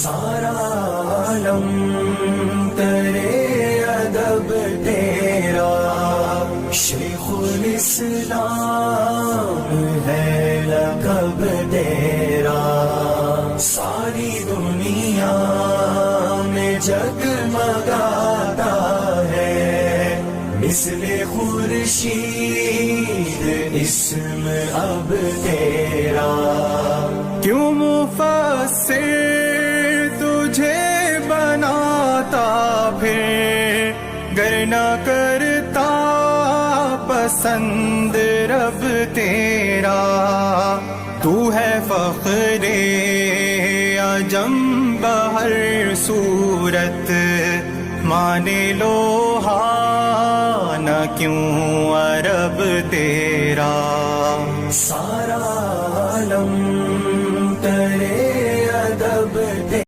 سارا عالم کرے ادب تیرا، شیخ الاسلام ہے لقب تیرا، ساری دنیا میں جگمگاتا ہے مثل خورشید اسم اب تیرا۔ کیوں مفسر تجھے بناتا پھر گر نہ کرتا پسند رب تیرا، تو ہے فخر عجم بہر صورت، مانے لوہا نہ کیوں عرب تیرا۔ سارا